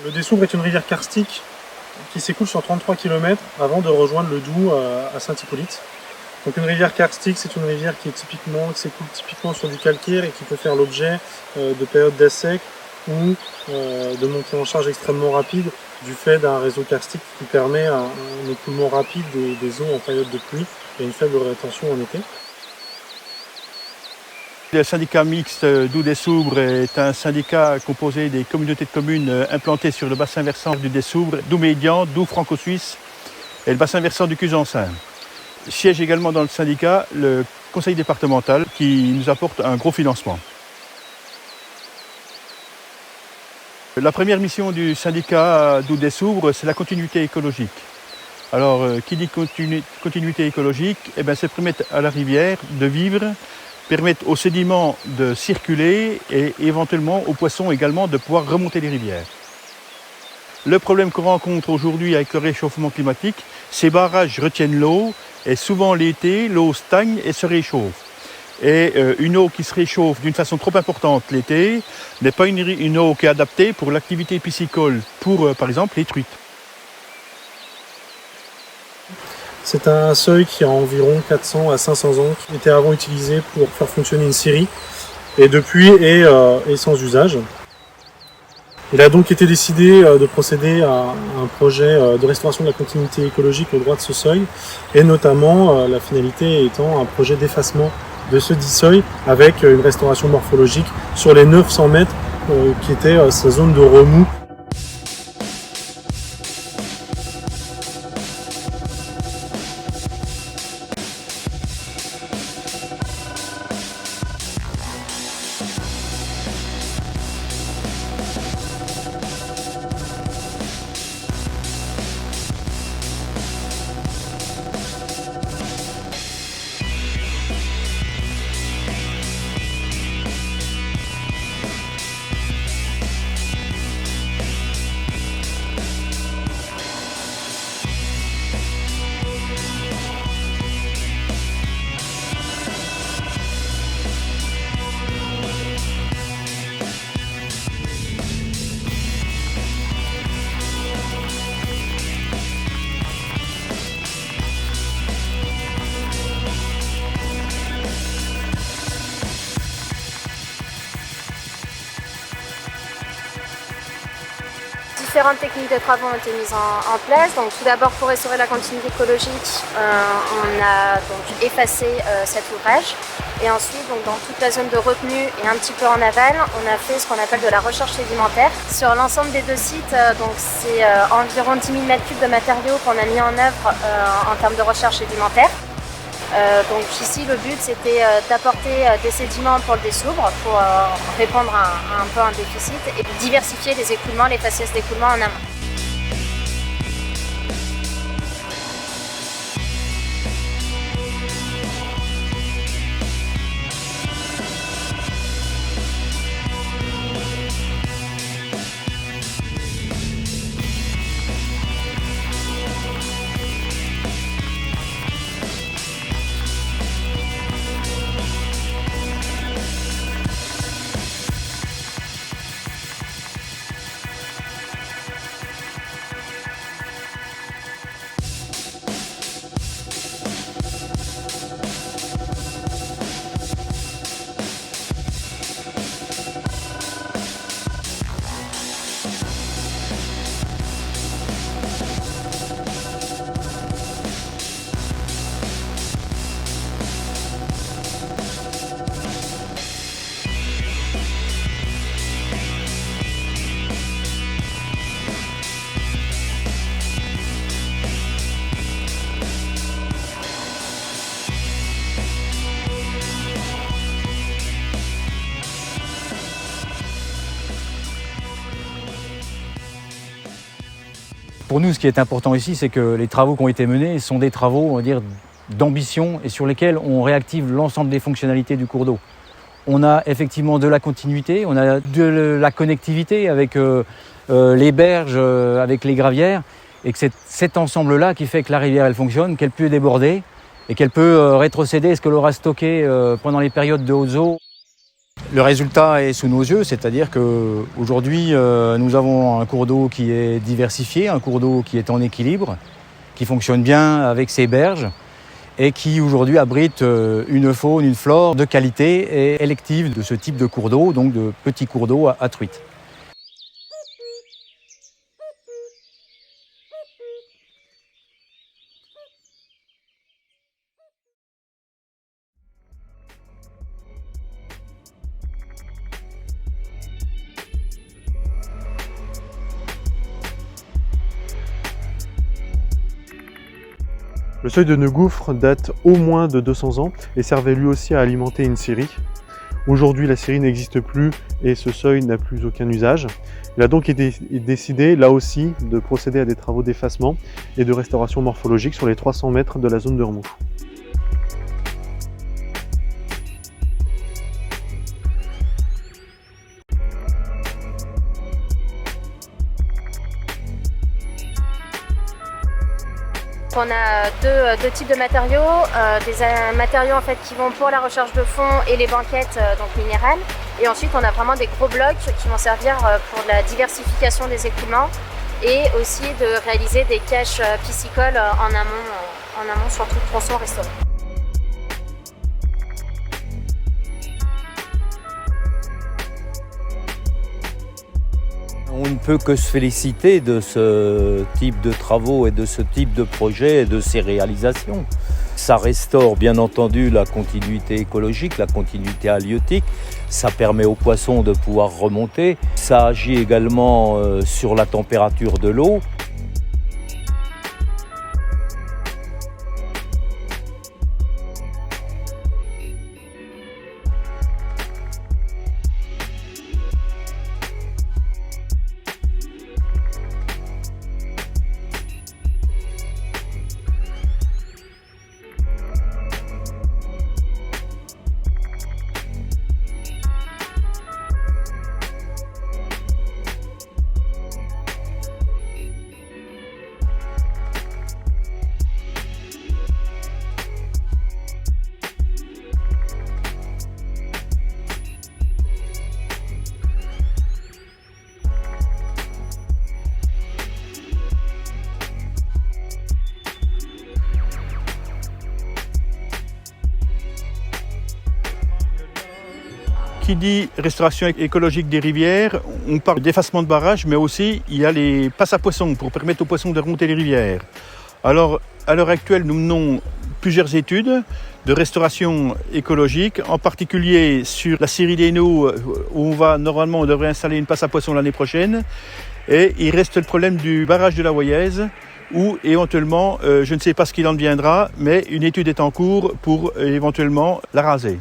Le Dessoubre est une rivière karstique qui s'écoule sur 33 km avant de rejoindre le Doubs à Saint-Hippolyte. Donc une rivière karstique, c'est une rivière qui s'écoule typiquement sur du calcaire et qui peut faire l'objet de périodes d'assec ou de montée en charge extrêmement rapide du fait d'un réseau karstique qui permet un écoulement rapide des eaux en période de pluie et une faible rétention en été. Le syndicat mixte Doubs-Dessoubre est un syndicat composé des communautés de communes implantées sur le bassin versant du Dessoubre, Doubs-Médian, Doubs franco-suisse et le bassin versant du Cusançin. Siège également dans le syndicat le conseil départemental qui nous apporte un gros financement. La première mission du syndicat Doubs-Dessoubre, c'est la continuité écologique. Alors, qui dit continuité écologique, c'est permettre à la rivière de vivre, permettre aux sédiments de circuler et éventuellement aux poissons également de pouvoir remonter les rivières. Le problème qu'on rencontre aujourd'hui avec le réchauffement climatique, ces barrages retiennent l'eau et souvent l'été, l'eau stagne et se réchauffe. Et une eau qui se réchauffe d'une façon trop importante l'été n'est pas une eau qui est adaptée pour l'activité piscicole, pour par exemple les truites. C'est un seuil qui a environ 400 à 500 ans, qui était avant utilisé pour faire fonctionner une scierie et depuis est sans usage. Il a donc été décidé de procéder à un projet de restauration de la continuité écologique au droit de ce seuil et notamment la finalité étant un projet d'effacement de ce dit seuil avec une restauration morphologique sur les 900 mètres qui était sa zone de remous. Différentes techniques de travaux ont été mises en place. Donc, tout d'abord, pour restaurer la continuité écologique, on a donc effacé cet ouvrage. Et ensuite, donc, dans toute la zone de retenue et un petit peu en aval, on a fait ce qu'on appelle de la recherche sédimentaire. Sur l'ensemble des deux sites, donc c'est environ 10 000 m3 de matériaux qu'on a mis en œuvre en termes de recherche sédimentaire. Donc ici, le but, c'était d'apporter des sédiments pour le Dessoubre, pour répondre à un peu un déficit et de diversifier les écoulements, les faciès d'écoulement en amont. Pour nous, ce qui est important ici, c'est que les travaux qui ont été menés sont des travaux, on va dire, d'ambition et sur lesquels on réactive l'ensemble des fonctionnalités du cours d'eau. On a effectivement de la continuité, on a de la connectivité avec les berges, avec les gravières, et que c'est cet ensemble-là qui fait que la rivière elle fonctionne, qu'elle peut déborder et qu'elle peut rétrocéder ce que l'on aura stocké pendant les périodes de hautes eaux. Le résultat est sous nos yeux, c'est-à-dire qu'aujourd'hui, nous avons un cours d'eau qui est diversifié, un cours d'eau qui est en équilibre, qui fonctionne bien avec ses berges et qui aujourd'hui abrite une faune, une flore de qualité et élective de ce type de cours d'eau, donc de petits cours d'eau à truites. Le seuil de Neugouffre date au moins de 200 ans et servait lui aussi à alimenter une scierie. Aujourd'hui, la scierie n'existe plus et ce seuil n'a plus aucun usage. Il a donc été décidé, là aussi, de procéder à des travaux d'effacement et de restauration morphologique sur les 300 mètres de la zone de remous. On a deux types de matériaux, des matériaux en fait qui vont pour la recherche de fond et les banquettes donc minérales. Et ensuite on a vraiment des gros blocs qui vont servir pour la diversification des écoulements et aussi de réaliser des caches piscicoles en amont sur tout le tronçon restauré. On ne peut que se féliciter de ce type de travaux et de ce type de projet et de ces réalisations. Ça restaure bien entendu la continuité écologique, la continuité halieutique. Ça permet aux poissons de pouvoir remonter. Ça agit également sur la température de l'eau. Qui dit restauration écologique des rivières, on parle d'effacement de barrages, mais aussi il y a les passes à poissons pour permettre aux poissons de remonter les rivières. Alors, à l'heure actuelle, nous menons plusieurs études de restauration écologique, en particulier sur la scierie d'Hainaut, où on devrait installer une passe à poissons l'année prochaine. Et il reste le problème du barrage de la Voyaise, où éventuellement, je ne sais pas ce qu'il en deviendra, mais une étude est en cours pour éventuellement la raser.